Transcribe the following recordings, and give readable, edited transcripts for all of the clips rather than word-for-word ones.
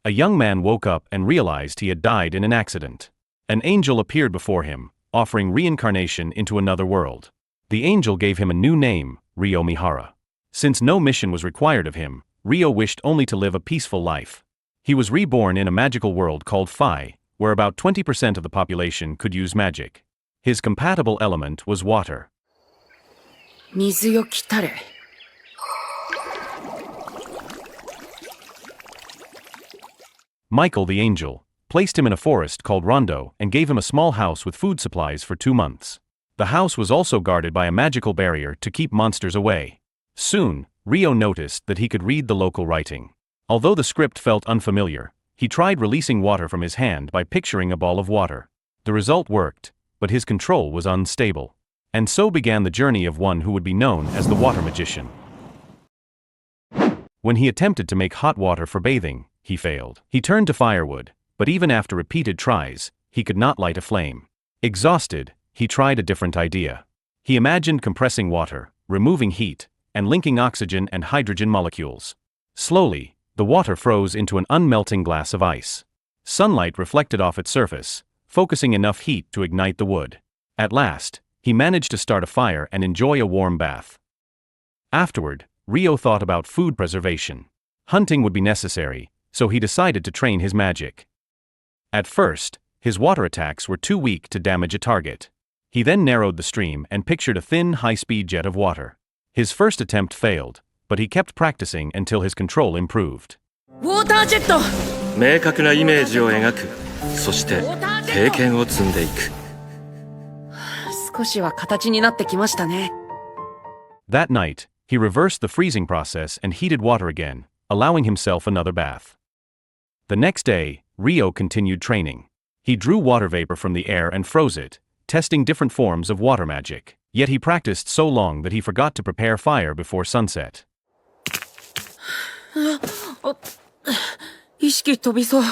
A young man woke up and realized he had died in an accident. An angel appeared before him, offering reincarnation into another world. The angel gave him a new name, Ryo Mihara. Since no mission was required of him, Ryo wished only to live a peaceful life. He was reborn in a magical world called Phi, where about 20% of the population could use magic. His compatible element was water. 水よ来たれ。Michael the angel placed him in a forest called Rondo and gave him a small house with food supplies for 2 months. The house was also guarded by a magical barrier to keep monsters away. Soon, Ryo noticed that he could read the local writing. Although the script felt unfamiliar, he tried releasing water from his hand by picturing a ball of water. The result worked, but his control was unstable. And so began the journey of one who would be known as the water magician. When he attempted to make hot water for bathing, he failed. He turned to firewood, but even after repeated tries, he could not light a flame. Exhausted, he tried a different idea. He imagined compressing water, removing heat, and linking oxygen and hydrogen molecules. Slowly, the water froze into an unmelting glass of ice. Sunlight reflected off its surface, focusing enough heat to ignite the wood. At last, he managed to start a fire and enjoy a warm bath. Afterward, Ryo thought about food preservation. Hunting would be necessary, so he decided to train his magic. At first, his water attacks were too weak to damage a target. He then narrowed the stream and pictured a thin, high-speed jet of water. His first attempt failed, but he kept practicing until his control improved. ウォータージェット。明確なイメージを描く。そして経験を積んでいく。少しは形になってきましたね。That night, he reversed the freezing process and heated water again, allowing himself another bath. The next day, Ryo continued training. He drew water vapor from the air and froze it, testing different forms of water magic. Yet he practiced so long that he forgot to prepare fire before sunset. 意識飛びそう。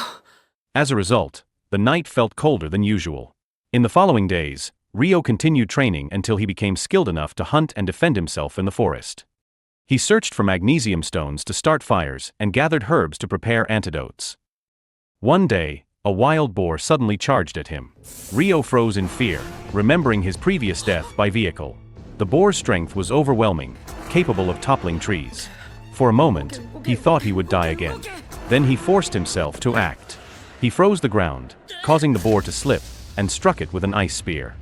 As a result, the night felt colder than usual. In the following days, Ryo continued training until he became skilled enough to hunt and defend himself in the forest. He searched for magnesium stones to start fires and gathered herbs to prepare antidotes. One day, a wild boar suddenly charged at him. Ryo froze in fear, remembering his previous death by vehicle. The boar's strength was overwhelming, capable of toppling trees. For a moment, he thought he would die again. Then he forced himself to act. He froze the ground, causing the boar to slip, and struck it with an ice spear.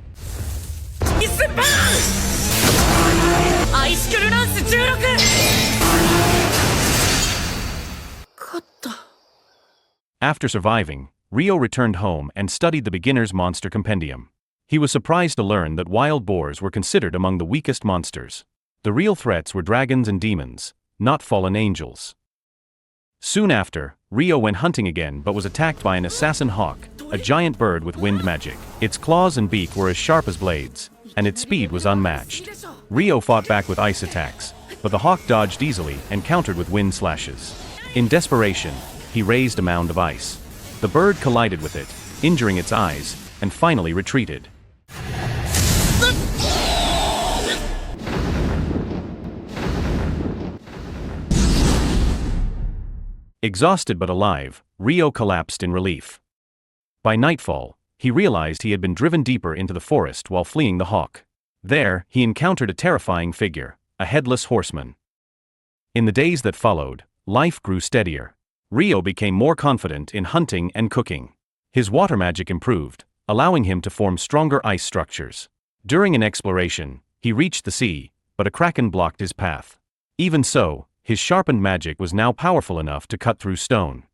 After surviving, Ryo returned home and studied the beginner's monster compendium. He was surprised to learn that wild boars were considered among the weakest monsters. The real threats were dragons and demons, not fallen angels. Soon after, Ryo went hunting again but was attacked by an assassin hawk, a giant bird with wind magic. Its claws and beak were as sharp as blades, and its speed was unmatched. Ryo fought back with ice attacks, but the hawk dodged easily and countered with wind slashes. In desperation, he raised a mound of ice. The bird collided with it, injuring its eyes, and finally retreated. Exhausted but alive, Ryo collapsed in relief. By nightfall, he realized he had been driven deeper into the forest while fleeing the hawk. There, he encountered a terrifying figure, a headless horseman. In the days that followed, life grew steadier. Ryo became more confident in hunting and cooking. His water magic improved, allowing him to form stronger ice structures. During an exploration, he reached the sea, but a kraken blocked his path. Even so, his sharpened magic was now powerful enough to cut through stone.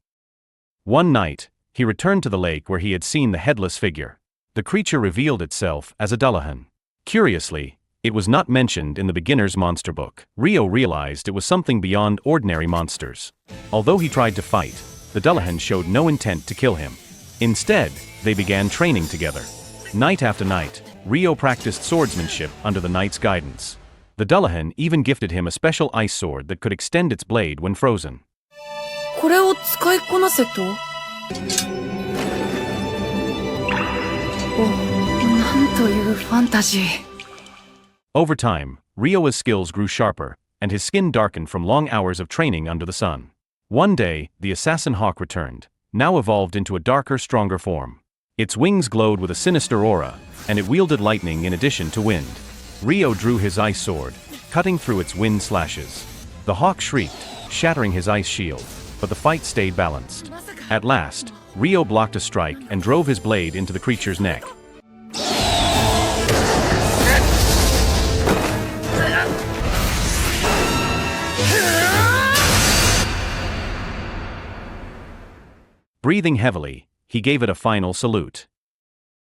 One night, he returned to the lake where he had seen the headless figure. The creature revealed itself as a dullahan. Curiously, it was not mentioned in the beginner's monster book. Ryo realized it was something beyond ordinary monsters. Although he tried to fight, the dullahan showed no intent to kill him. Instead, they began training together. Night after night, Ryo practiced swordsmanship under the knight's guidance. The dullahan even gifted him a special ice sword that could extend its blade when frozen. これを使いこなせと？お、なんというファンタジー。Over time, Ryo's skills grew sharper, and his skin darkened from long hours of training under the sun. One day, the assassin hawk returned, now evolved into a darker, stronger form. Its wings glowed with a sinister aura, and it wielded lightning in addition to wind. Ryo drew his ice sword, cutting through its wind slashes. The hawk shrieked, shattering his ice shield, but the fight stayed balanced. At last, Ryo blocked a strike and drove his blade into the creature's neck. Breathing heavily, he gave it a final salute.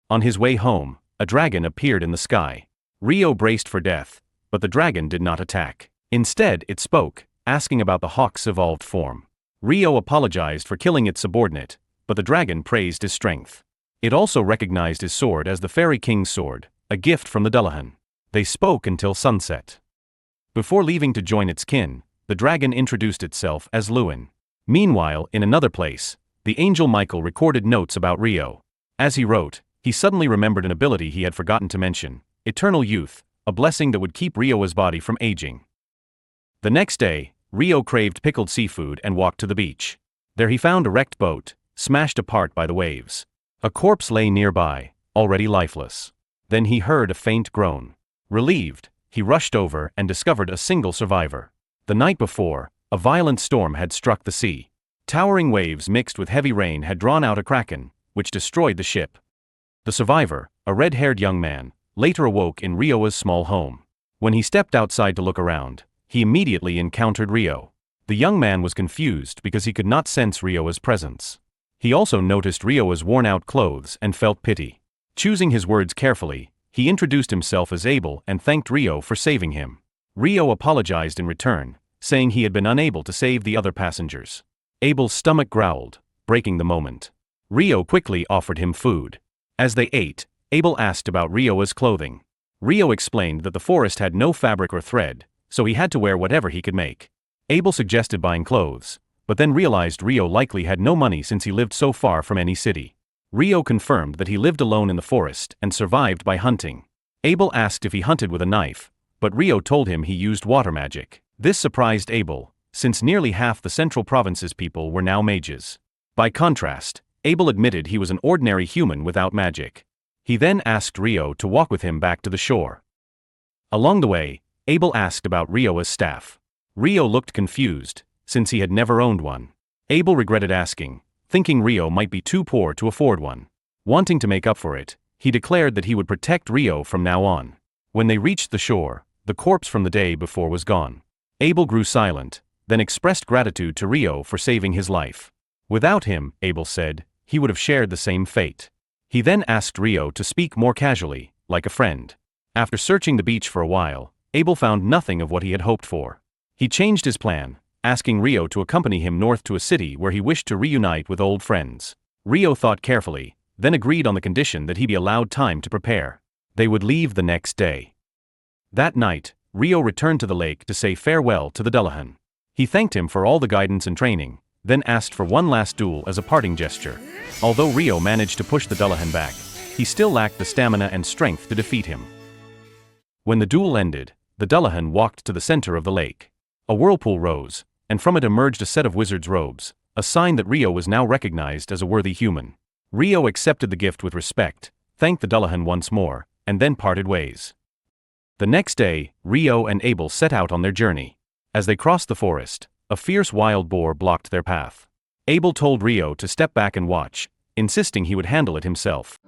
On his way home, a dragon appeared in the sky. Ryo braced for death, but the dragon did not attack. Instead, it spoke, asking about the hawk's evolved form. Ryo apologized for killing its subordinate, but the dragon praised his strength. It also recognized his sword as the Fairy King's sword, a gift from the Dullahan. They spoke until sunset. Before leaving to join its kin, the dragon introduced itself as Lewin. Meanwhile, in another place, the angel Michael recorded notes about Ryo. As he wrote, he suddenly remembered an ability he had forgotten to mention: eternal youth, a blessing that would keep Ryo's body from aging. The next day, Ryo craved pickled seafood and walked to the beach. There he found a wrecked boat, smashed apart by the waves. A corpse lay nearby, already lifeless. Then he heard a faint groan. Relieved, he rushed over and discovered a single survivor. The night before, a violent storm had struck the sea. Towering waves mixed with heavy rain had drawn out a kraken, which destroyed the ship. The survivor, a red-haired young man, later awoke in Ryo's small home. When he stepped outside to look around, he immediately encountered Ryo. The young man was confused because he could not sense Ryo's presence. He also noticed Ryo's worn-out clothes and felt pity. Choosing his words carefully, he introduced himself as Abel and thanked Ryo for saving him. Ryo apologized in return, saying he had been unable to save the other passengers. Abel's stomach growled, breaking the moment. Ryo quickly offered him food. As they ate, Abel asked about Ryo's clothing. Ryo explained that the forest had no fabric or thread, so he had to wear whatever he could make. Abel suggested buying clothes, but then realized Ryo likely had no money since he lived so far from any city. Ryo confirmed that he lived alone in the forest and survived by hunting. Abel asked if he hunted with a knife, but Ryo told him he used water magic. This surprised Abel, since nearly half the central province's people were now mages. By contrast, Abel admitted he was an ordinary human without magic. He then asked Ryo to walk with him back to the shore. Along the way, Abel asked about Ryo's staff. Ryo looked confused, since he had never owned one. Abel regretted asking, thinking Ryo might be too poor to afford one. Wanting to make up for it, he declared that he would protect Ryo from now on. When they reached the shore, the corpse from the day before was gone. Abel grew silent, then expressed gratitude to Ryo for saving his life. Without him, Abel said, he would have shared the same fate. He then asked Ryo to speak more casually, like a friend. After searching the beach for a while, Abel found nothing of what he had hoped for. He changed his plan, asking Ryo to accompany him north to a city where he wished to reunite with old friends. Ryo thought carefully, then agreed on the condition that he be allowed time to prepare. They would leave the next day. That night, Ryo returned to the lake to say farewell to the Dullahan. He thanked him for all the guidance and training, then asked for one last duel as a parting gesture. Although Ryo managed to push the Dullahan back, he still lacked the stamina and strength to defeat him. When the duel ended, the Dullahan walked to the center of the lake. A whirlpool rose, and from it emerged a set of wizard's robes, a sign that Ryo was now recognized as a worthy human. Ryo accepted the gift with respect, thanked the Dullahan once more, and then parted ways. The next day, Ryo and Abel set out on their journey. As they crossed the forest, a fierce wild boar blocked their path. Abel told Ryo to step back and watch, insisting he would handle it himself.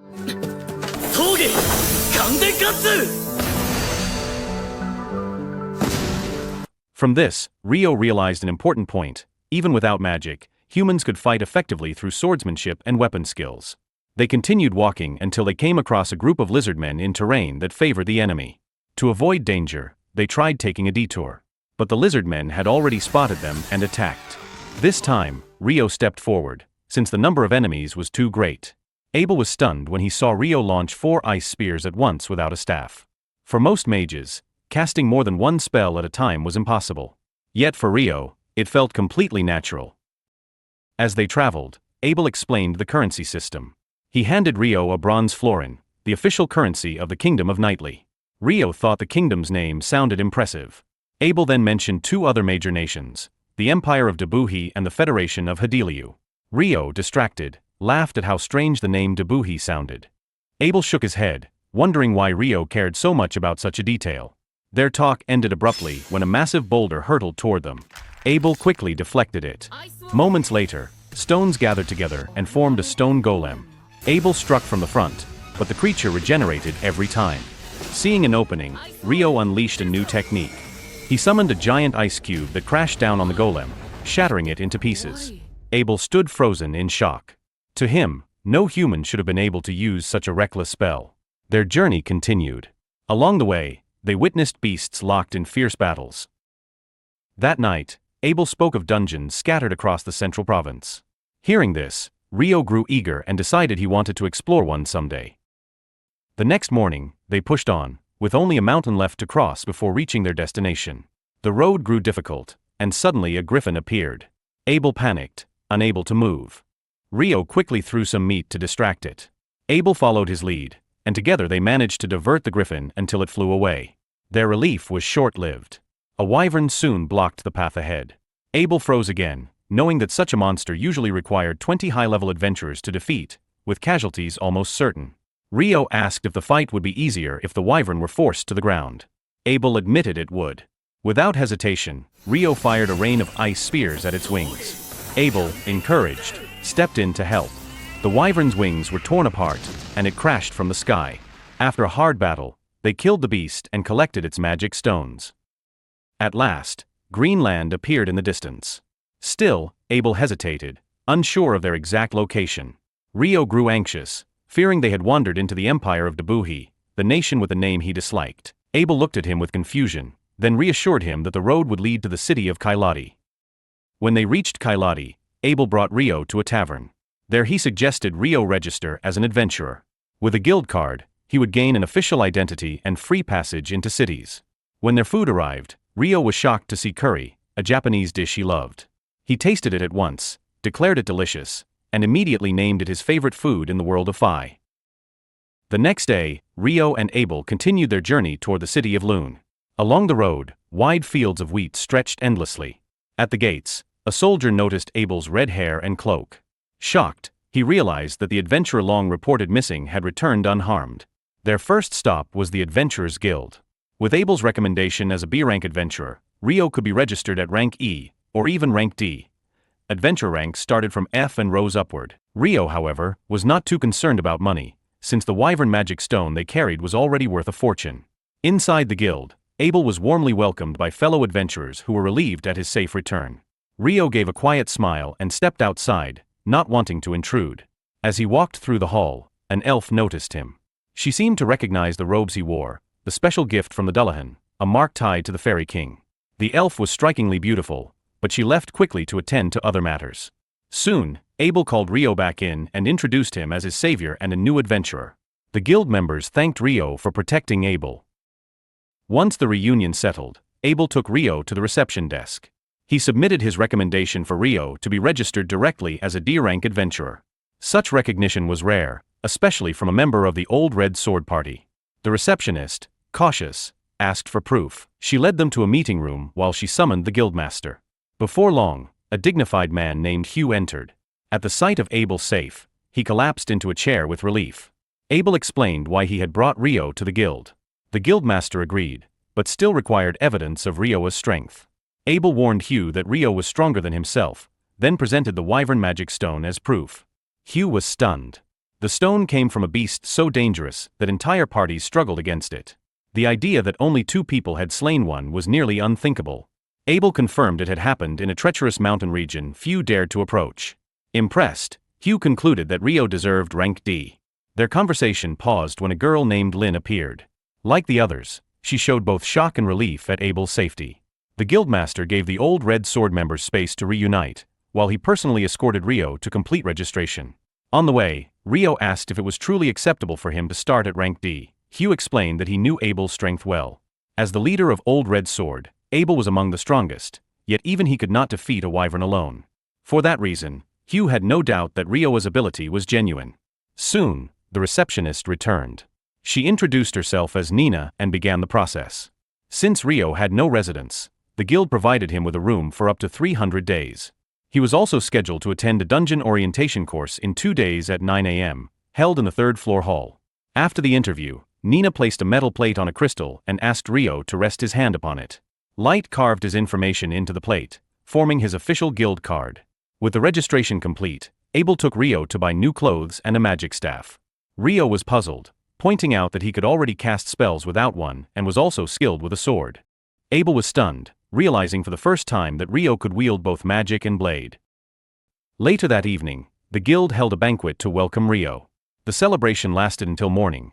From this, Ryo realized an important point: even without magic, humans could fight effectively through swordsmanship and weapon skills. They continued walking until they came across a group of lizardmen in terrain that favored the enemy. To avoid danger, they tried taking a detour. But the lizardmen had already spotted them and attacked. This time, Ryo stepped forward, since the number of enemies was too great. Abel was stunned when he saw Ryo launch 4 ice spears at once without a staff. For most mages, casting more than one spell at a time was impossible. Yet for Ryo, it felt completely natural. As they traveled, Abel explained the currency system. He handed Ryo a bronze florin, the official currency of the Kingdom of Knightly. Ryo thought the kingdom's name sounded impressive. Abel then mentioned 2 other major nations, the Empire of Debuhi and the Federation of Hadiliu. Rio, distracted, laughed at how strange the name Debuhi sounded. Abel shook his head, wondering why Rio cared so much about such a detail. Their talk ended abruptly when a massive boulder hurtled toward them. Abel quickly deflected it. Moments later, stones gathered together and formed a stone golem. Abel struck from the front, but the creature regenerated every time. Seeing an opening, Rio unleashed a new technique. He summoned a giant ice cube that crashed down on the golem, shattering it into pieces. Abel stood frozen in shock. To him, no human should have been able to use such a reckless spell. Their journey continued. Along the way, they witnessed beasts locked in fierce battles. That night, Abel spoke of dungeons scattered across the central province. Hearing this, Rio grew eager and decided he wanted to explore one someday. The next morning, they pushed on, with only a mountain left to cross before reaching their destination. The road grew difficult, and suddenly a griffin appeared. Abel panicked, unable to move. Rio quickly threw some meat to distract it. Abel followed his lead, and together they managed to divert the griffin until it flew away. Their relief was short-lived. A wyvern soon blocked the path ahead. Abel froze again, knowing that such a monster usually required 20 high-level adventurers to defeat, with casualties almost certain. Rio asked if the fight would be easier if the wyvern were forced to the ground. Abel admitted it would. Without hesitation, Rio fired a rain of ice spears at its wings. Abel, encouraged, stepped in to help. The wyvern's wings were torn apart, and it crashed from the sky. After a hard battle, they killed the beast and collected its magic stones. At last, green land appeared in the distance. Still, Abel hesitated, unsure of their exact location. Rio grew anxious, fearing they had wandered into the Empire of Debuhi, the nation with a name he disliked. Abel looked at him with confusion, then reassured him that the road would lead to the city of Kailati. When they reached Kailati, Abel brought Rio to a tavern. There he suggested Rio register as an adventurer. With a guild card, he would gain an official identity and free passage into cities. When their food arrived, Rio was shocked to see curry, a Japanese dish he loved. He tasted it at once, declared it delicious, and immediately named it his favorite food in the world of Phi. The next day, Rio and Abel continued their journey toward the city of Lune. Along the road, wide fields of wheat stretched endlessly. At the gates, a soldier noticed Abel's red hair and cloak. Shocked, he realized that the adventurer long reported missing had returned unharmed. Their first stop was the Adventurers Guild. With Abel's recommendation as a B-rank adventurer, Rio could be registered at rank E, or even rank D. Adventure ranks started from F and rose upward. Rio, however, was not too concerned about money, since the wyvern magic stone they carried was already worth a fortune. Inside the guild, Abel was warmly welcomed by fellow adventurers who were relieved at his safe return. Rio gave a quiet smile and stepped outside, not wanting to intrude. As he walked through the hall, an elf noticed him. She seemed to recognize the robes he wore, the special gift from the Dullahan, a mark tied to the Fairy King. The elf was strikingly beautiful, but she left quickly to attend to other matters. Soon, Abel called Rio back in and introduced him as his savior and a new adventurer. The guild members thanked Rio for protecting Abel. Once the reunion settled, Abel took Rio to the reception desk. He submitted his recommendation for Rio to be registered directly as a D-rank adventurer. Such recognition was rare, especially from a member of the Old Red Sword Party. The receptionist, cautious, asked for proof. She led them to a meeting room while she summoned the guildmaster. Before long, a dignified man named Hugh entered. At the sight of Abel's safe, he collapsed into a chair with relief. Abel explained why he had brought Rio to the guild. The guildmaster agreed, but still required evidence of Rio's strength. Abel warned Hugh that Rio was stronger than himself, then presented the wyvern magic stone as proof. Hugh was stunned. The stone came from a beast so dangerous that entire parties struggled against it. The idea that only 2 people had slain one was nearly unthinkable. Abel confirmed it had happened in a treacherous mountain region few dared to approach. Impressed, Hugh concluded that Rio deserved rank D. Their conversation paused when a girl named Lynn appeared. Like the others, she showed both shock and relief at Abel's safety. The guildmaster gave the Old Red Sword members space to reunite, while he personally escorted Rio to complete registration. On the way, Rio asked if it was truly acceptable for him to start at rank D. Hugh explained that he knew Abel's strength well. As the leader of Old Red Sword, Abel was among the strongest, yet even he could not defeat a wyvern alone. For that reason, Hugh had no doubt that Rio's ability was genuine. Soon, the receptionist returned. She introduced herself as Nina and began the process. Since Rio had no residence, The guild provided him with a room for up to 300 days. He was also scheduled to attend a dungeon orientation course in 2 days at 9 a.m., held in the third-floor hall. After the interview, Nina placed a metal plate on a crystal and asked Ryo to rest his hand upon it. Light carved his information into the plate, forming his official guild card. With the registration complete, Abel took Ryo to buy new clothes and a magic staff. Ryo was puzzled, pointing out that he could already cast spells without one and was also skilled with a sword. Abel was stunned, realizing for the first time that Ryo could wield both magic and blade. Later that evening, the guild held a banquet to welcome Ryo. The celebration lasted until morning,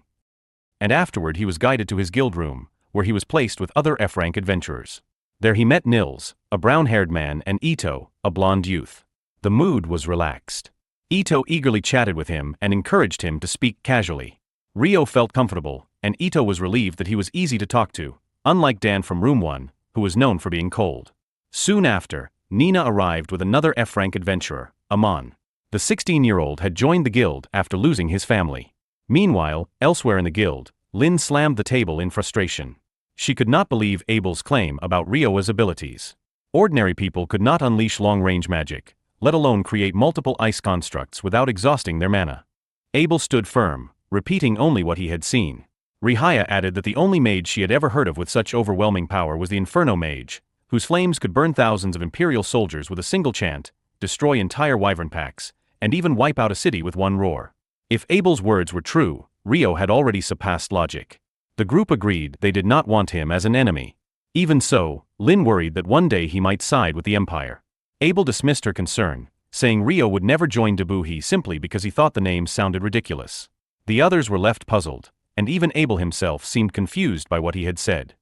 and afterward he was guided to his guild room, where he was placed with other F-rank adventurers. There he met Nils, a brown-haired man, and Ito, a blonde youth. The mood was relaxed. Ito eagerly chatted with him and encouraged him to speak casually. Ryo felt comfortable, and Ito was relieved that he was easy to talk to, unlike Dan from Room 1, who was known for being cold. Soon after, Nina arrived with another F-rank adventurer, Amon. The 16-year-old had joined the guild after losing his family. Meanwhile, elsewhere in the guild, Lin slammed the table in frustration. She could not believe Abel's claim about Ryo's abilities. Ordinary people could not unleash long-range magic, let alone create multiple ice constructs without exhausting their mana. Abel stood firm, repeating only what he had seen. Rihaya added that the only mage she had ever heard of with such overwhelming power was the Inferno Mage, whose flames could burn thousands of Imperial soldiers with a single chant, destroy entire wyvern packs, and even wipe out a city with one roar. If Abel's words were true, Ryo had already surpassed logic. The group agreed they did not want him as an enemy. Even so, Lin worried that one day he might side with the Empire. Abel dismissed her concern, saying Ryo would never join Dabuhi simply because he thought the name sounded ridiculous. The others were left puzzled, and even Abel himself seemed confused by what he had said.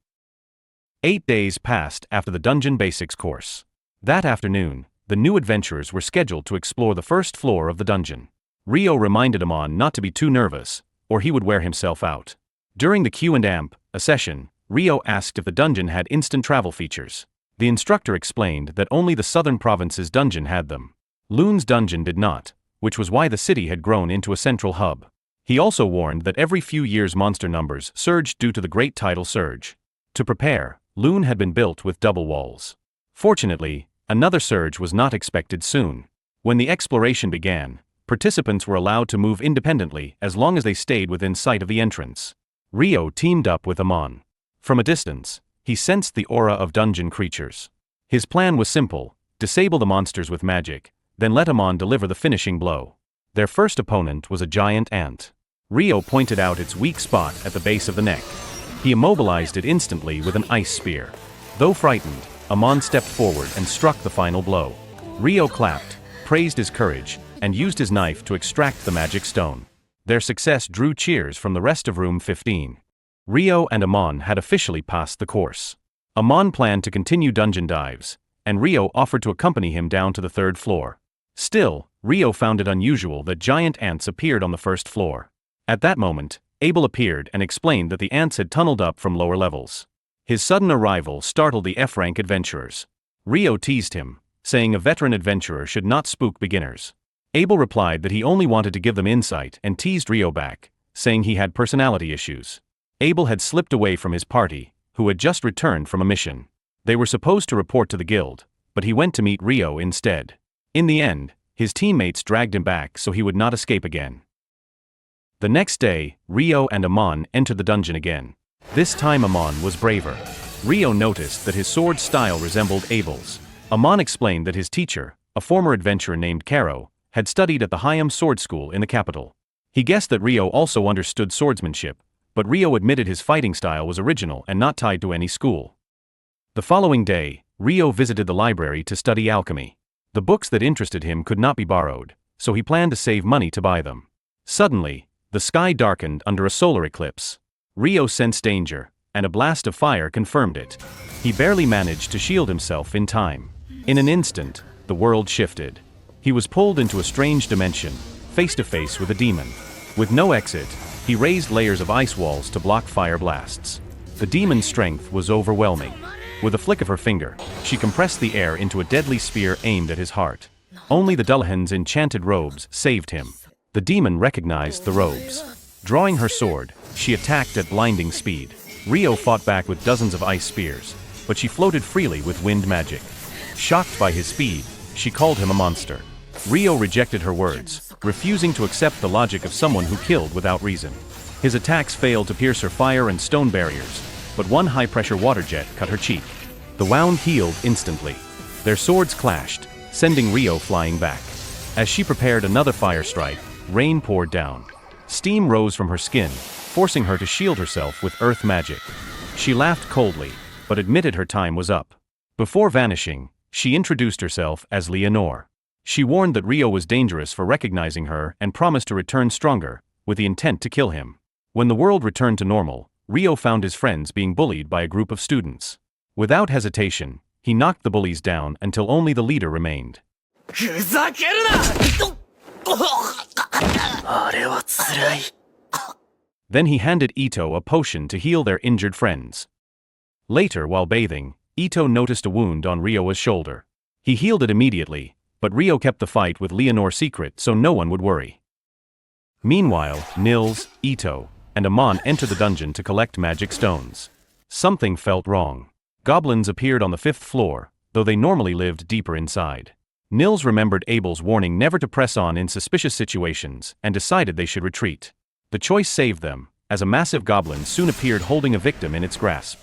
8 days passed after the Dungeon Basics course. That afternoon, the new adventurers were scheduled to explore the first floor of the dungeon. Ryo reminded Amon not to be too nervous, or he would wear himself out. During the Q&A session, Ryo asked if the dungeon had instant travel features. The instructor explained that only the southern province's dungeon had them. Loon's dungeon did not, which was why the city had grown into a central hub. He also warned that every few years monster numbers surged due to the Great Tidal Surge. To prepare, Loon had been built with double walls. Fortunately, another surge was not expected soon. When the exploration began, participants were allowed to move independently as long as they stayed within sight of the entrance. Ryo teamed up with Amon. From a distance, he sensed the aura of dungeon creatures. His plan was simple: disable the monsters with magic, then let Amon deliver the finishing blow. Their first opponent was a giant ant. Ryo pointed out its weak spot at the base of the neck. He immobilized it instantly with an ice spear. Though frightened, Amon stepped forward and struck the final blow. Ryo clapped, praised his courage, and used his knife to extract the magic stone. Their success drew cheers from the rest of Room 15. Ryo and Amon had officially passed the course. Amon planned to continue dungeon dives, and Ryo offered to accompany him down to the third floor. Still, Ryo found it unusual that giant ants appeared on the first floor. At that moment, Abel appeared and explained that the ants had tunneled up from lower levels. His sudden arrival startled the F-rank adventurers. Ryo teased him, saying a veteran adventurer should not spook beginners. Abel replied that he only wanted to give them insight and teased Ryo back, saying he had personality issues. Abel had slipped away from his party, who had just returned from a mission. They were supposed to report to the guild, but he went to meet Ryo instead. In the end, his teammates dragged him back so he would not escape again. The next day, Ryo and Amon entered the dungeon again. This time Amon was braver. Ryo noticed that his sword style resembled Abel's. Amon explained that his teacher, a former adventurer named Karo, had studied at the Hayam Sword School in the capital. He guessed that Ryo also understood swordsmanship, but Ryo admitted his fighting style was original and not tied to any school. The following day, Ryo visited the library to study alchemy. The books that interested him could not be borrowed, so he planned to save money to buy them. Suddenly, the sky darkened under a solar eclipse. Ryo sensed danger, and a blast of fire confirmed it. He barely managed to shield himself in time. In an instant, the world shifted. He was pulled into a strange dimension, face to face with a demon. With no exit, he raised layers of ice walls to block fire blasts. The demon's strength was overwhelming. With a flick of her finger, she compressed the air into a deadly spear aimed at his heart. Only the Dullahan's enchanted robes saved him. The demon recognized the robes. Drawing her sword, she attacked at blinding speed. Ryo fought back with dozens of ice spears, but she floated freely with wind magic. Shocked by his speed, she called him a monster. Rio rejected her words, refusing to accept the logic of someone who killed without reason. His attacks failed to pierce her fire and stone barriers, but one high-pressure water jet cut her cheek. The wound healed instantly. Their swords clashed, sending Rio flying back. As she prepared another fire strike, rain poured down. Steam rose from her skin, forcing her to shield herself with earth magic. She laughed coldly, but admitted her time was up. Before vanishing, she introduced herself as Leonore. She warned that Rio was dangerous for recognizing her and promised to return stronger, with the intent to kill him. When the world returned to normal, Rio found his friends being bullied by a group of students. Without hesitation, he knocked the bullies down until only the leader remained. Then he handed Ito a potion to heal their injured friends. Later, while bathing, Ito noticed a wound on Rio's shoulder. He healed it immediately, but Rio kept the fight with Leonore secret so no one would worry. Meanwhile, Nils, Ito, and Amon entered the dungeon to collect magic stones. Something felt wrong. Goblins appeared on the 5th floor, though they normally lived deeper inside. Nils remembered Abel's warning never to press on in suspicious situations and decided they should retreat. The choice saved them, as a massive goblin soon appeared holding a victim in its grasp.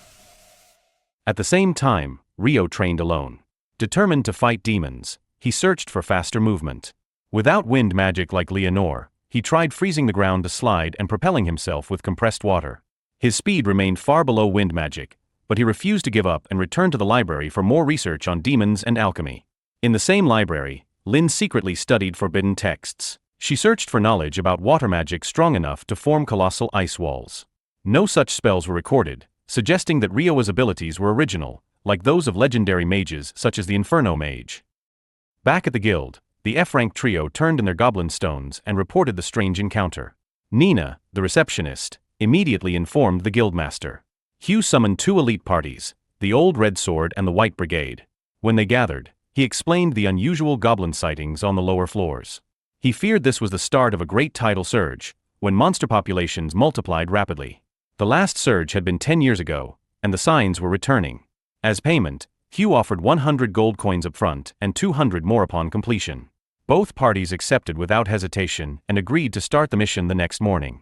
At the same time, Rio trained alone. Determined to fight demons, he searched for faster movement. Without wind magic like Leonore, he tried freezing the ground to slide and propelling himself with compressed water. His speed remained far below wind magic, but he refused to give up and returned to the library for more research on demons and alchemy. In the same library, Lynn secretly studied forbidden texts. She searched for knowledge about water magic strong enough to form colossal ice walls. No such spells were recorded, suggesting that Rio's abilities were original, like those of legendary mages such as the Inferno Mage. Back at the guild, the F-rank trio turned in their goblin stones and reported the strange encounter. Nina, the receptionist, immediately informed the guildmaster. Hugh summoned 2 elite parties, the Old Red Sword and the White Brigade. When they gathered, he explained the unusual goblin sightings on the lower floors. He feared this was the start of a great tidal surge, when monster populations multiplied rapidly. The last surge had been 10 years ago, and the signs were returning. As payment, Hugh offered 100 gold coins up front and 200 more upon completion. Both parties accepted without hesitation and agreed to start the mission the next morning.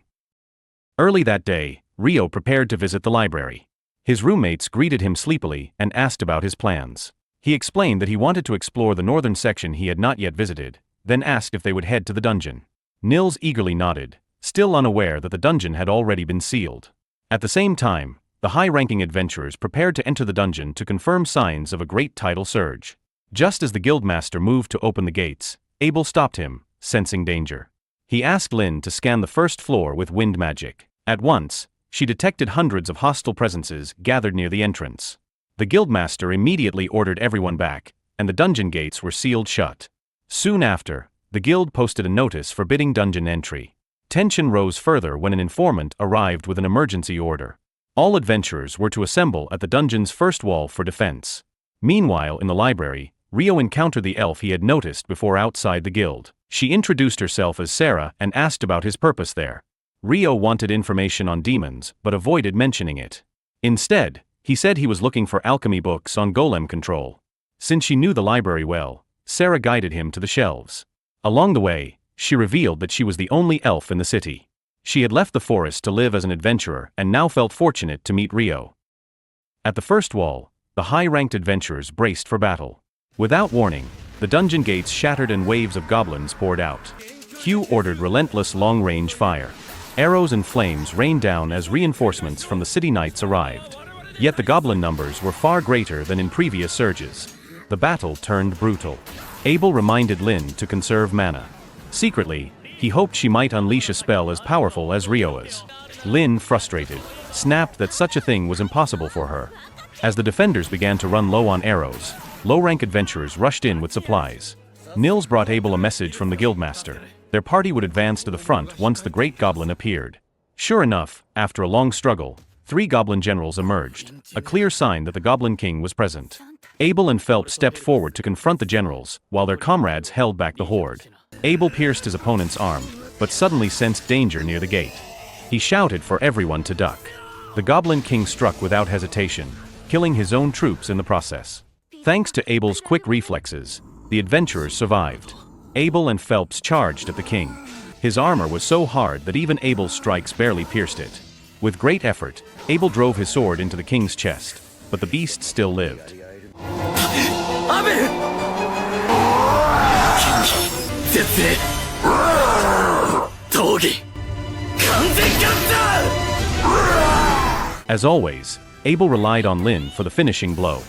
Early that day, Rio prepared to visit the library. His roommates greeted him sleepily and asked about his plans. He explained that he wanted to explore the northern section he had not yet visited, then asked if they would head to the dungeon. Nils eagerly nodded, still unaware that the dungeon had already been sealed. At the same time, the high-ranking adventurers prepared to enter the dungeon to confirm signs of a great tidal surge. Just as the guildmaster moved to open the gates, Abel stopped him, sensing danger. He asked Lynn to scan the first floor with wind magic. At once, she detected hundreds of hostile presences gathered near the entrance. The guildmaster immediately ordered everyone back, and the dungeon gates were sealed shut. Soon after, the guild posted a notice forbidding dungeon entry. Tension rose further when an informant arrived with an emergency order. All adventurers were to assemble at the dungeon's first wall for defense. Meanwhile, in the library, Rio encountered the elf he had noticed before outside the guild. She introduced herself as Sarah and asked about his purpose there. Rio wanted information on demons, but avoided mentioning it. Instead, he said he was looking for alchemy books on golem control. Since she knew the library well, Sarah guided him to the shelves. Along the way, she revealed that she was the only elf in the city. She had left the forest to live as an adventurer and now felt fortunate to meet Rio. At the first wall, the high-ranked adventurers braced for battle. Without warning, the dungeon gates shattered and waves of goblins poured out. Hugh ordered relentless long-range fire. Arrows and flames rained down as reinforcements from the city knights arrived. Yet the goblin numbers were far greater than in previous surges. The battle turned brutal. Abel reminded Lynn to conserve mana. Secretly, he hoped she might unleash a spell as powerful as Rio's. Lynn, frustrated, snapped that such a thing was impossible for her. As the defenders began to run low on arrows, low-rank adventurers rushed in with supplies. Nils brought Abel a message from the guildmaster. Their party would advance to the front once the great goblin appeared. Sure enough, after a long struggle, 3 goblin generals emerged, a clear sign that the Goblin King was present. Abel and Phelps stepped forward to confront the generals, while their comrades held back the horde. Abel pierced his opponent's arm, but suddenly sensed danger near the gate. He shouted for everyone to duck. The Goblin King struck without hesitation, killing his own troops in the process. Thanks to Abel's quick reflexes, the adventurers survived. Abel and Phelps charged at the king. His armor was so hard that even Abel's strikes barely pierced it. With great effort, Abel drove his sword into the king's chest, but the beast still lived. As always, Abel relied on Lin for the finishing blow.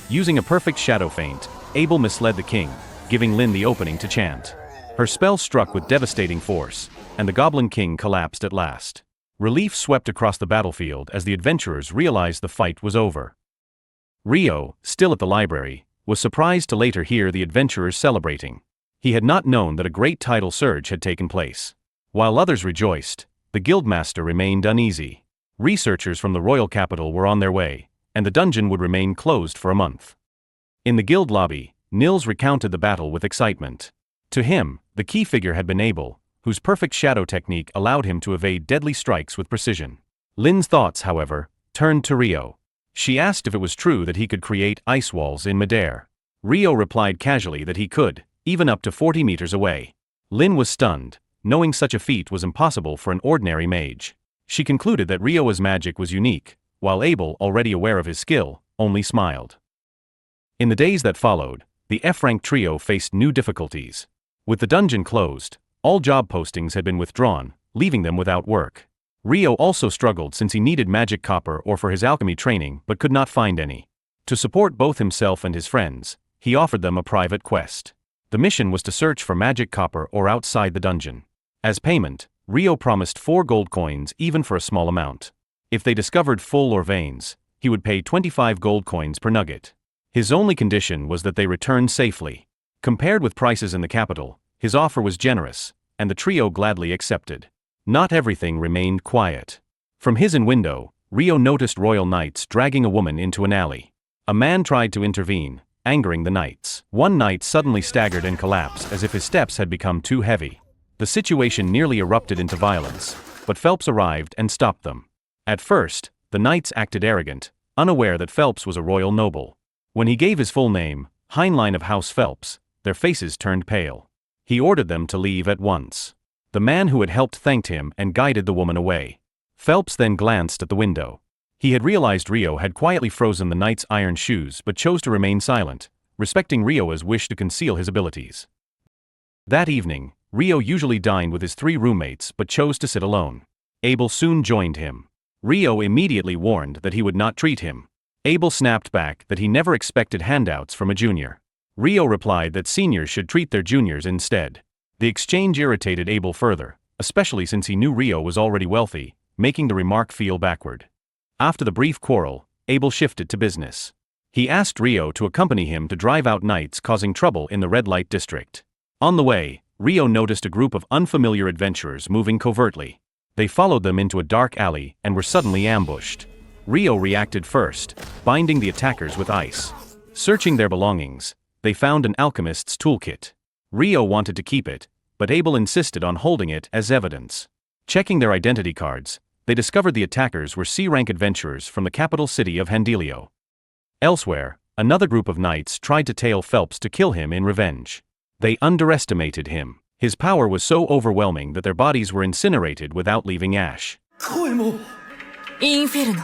Using a perfect shadow feint, Abel misled the king, giving Lin the opening to chant. Her spell struck with devastating force, and the Goblin King collapsed at last. Relief swept across the battlefield as the adventurers realized the fight was over. Rio, still at the library, was surprised to later hear the adventurers celebrating. He had not known that a great tidal surge had taken place. While others rejoiced, the guildmaster remained uneasy. Researchers from the royal capital were on their way, and the dungeon would remain closed for a month. In the guild lobby, Nils recounted the battle with excitement. To him, the key figure had been Abel, whose perfect shadow technique allowed him to evade deadly strikes with precision. Lin's thoughts, however, turned to Rio. She asked if it was true that he could create ice walls in midair. Rio replied casually that he could, even up to 40 meters away. Lin was stunned, knowing such a feat was impossible for an ordinary mage. She concluded that Rio's magic was unique, while Abel, already aware of his skill, only smiled. In the days that followed, the F-rank trio faced new difficulties. With the dungeon closed, all job postings had been withdrawn, leaving them without work. Rio also struggled since he needed magic copper or for his alchemy training but could not find any. To support both himself and his friends, he offered them a private quest. The mission was to search for magic copper or outside the dungeon. As payment, Rio promised 4 gold coins even for a small amount. If they discovered full or veins, he would pay 25 gold coins per nugget. His only condition was that they return safely. Compared with prices in the capital, his offer was generous, and the trio gladly accepted. Not everything remained quiet. From his window, Rio noticed royal knights dragging a woman into an alley. A man tried to intervene, angering the knights. One knight suddenly staggered and collapsed as if his steps had become too heavy. The situation nearly erupted into violence, but Phelps arrived and stopped them. At first, the knights acted arrogant, unaware that Phelps was a royal noble. When he gave his full name, Heinlein of House Phelps, their faces turned pale. He ordered them to leave at once. The man who had helped thanked him and guided the woman away. Phelps then glanced at the window. He had realized Rio had quietly frozen the knight's iron shoes but chose to remain silent, respecting Rio's wish to conceal his abilities. That evening, Rio usually dined with his 3 roommates but chose to sit alone. Abel soon joined him. Rio immediately warned that he would not treat him. Abel snapped back that he never expected handouts from a junior. Rio replied that seniors should treat their juniors instead. The exchange irritated Abel further, especially since he knew Rio was already wealthy, making the remark feel backward. After the brief quarrel, Abel shifted to business. He asked Rio to accompany him to drive out knights causing trouble in the red light district. On the way, Rio noticed a group of unfamiliar adventurers moving covertly. They followed them into a dark alley and were suddenly ambushed. Rio reacted first, binding the attackers with ice. Searching their belongings, they found an alchemist's toolkit. Rio wanted to keep it, but Abel insisted on holding it as evidence. Checking their identity cards, they discovered the attackers were C-rank adventurers from the capital city of Handilio. Elsewhere, another group of knights tried to tail Phelps to kill him in revenge. They underestimated him. His power was so overwhelming that their bodies were incinerated without leaving ash. インフェルノ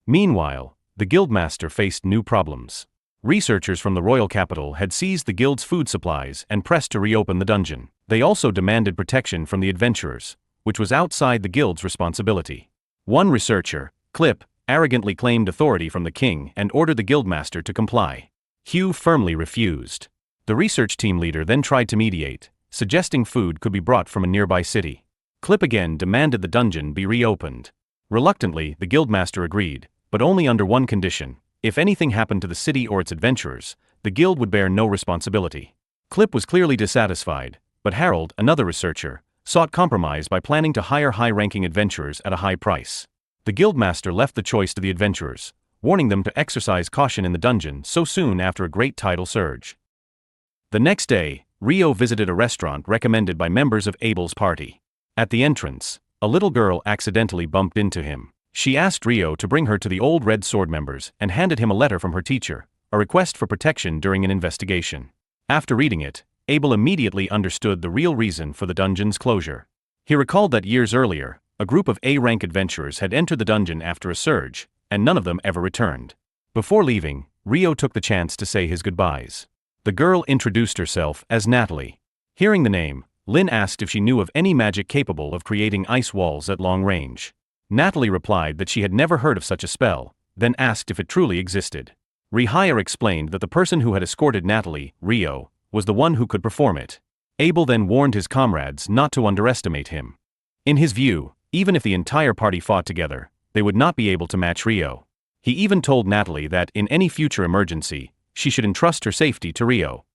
Meanwhile, the guildmaster faced new problems. Researchers from the royal capital had seized the guild's food supplies and pressed to reopen the dungeon. They also demanded protection from the adventurers, which was outside the guild's responsibility. One researcher, Clip, arrogantly claimed authority from the king and ordered the guildmaster to comply. Hugh firmly refused. The research team leader then tried to mediate, suggesting food could be brought from a nearby city. Clip again demanded the dungeon be reopened. Reluctantly, the guildmaster agreed, but only under one condition: if anything happened to the city or its adventurers, the guild would bear no responsibility. Clip was clearly dissatisfied, but Harold, another researcher, sought compromise by planning to hire high-ranking adventurers at a high price. The guildmaster left the choice to the adventurers, warning them to exercise caution in the dungeon so soon after a great tidal surge. The next day, Rio visited a restaurant recommended by members of Abel's party. At the entrance, a little girl accidentally bumped into him. She asked Rio to bring her to the old Red Sword members and handed him a letter from her teacher, a request for protection during an investigation. After reading it, Abel immediately understood the real reason for the dungeon's closure. He recalled that years earlier, a group of A-rank adventurers had entered the dungeon after a surge, and none of them ever returned. Before leaving, Rio took the chance to say his goodbyes. The girl introduced herself as Natalie. Hearing the name, Lin asked if she knew of any magic capable of creating ice walls at long range. Natalie replied that she had never heard of such a spell, then asked if it truly existed. Rihaya explained that the person who had escorted Natalie, Rio, was the one who could perform it. Abel then warned his comrades not to underestimate him. In his view, even if the entire party fought together, they would not be able to match Rio. He even told Natalie that in any future emergency, she should entrust her safety to Rio.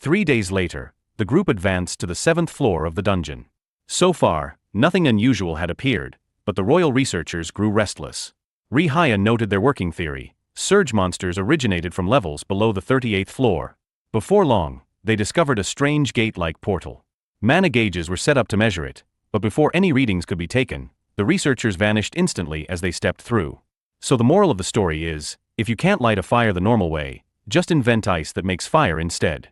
3 days later, the group advanced to the 7th floor of the dungeon. So far, nothing unusual had appeared, but the royal researchers grew restless. Rihaya noted their working theory: surge monsters originated from levels below the 38th floor. Before long, they discovered a strange gate-like portal. Mana gauges were set up to measure it, but before any readings could be taken, the researchers vanished instantly as they stepped through. So the moral of the story is, if you can't light a fire the normal way, just invent ice that makes fire instead.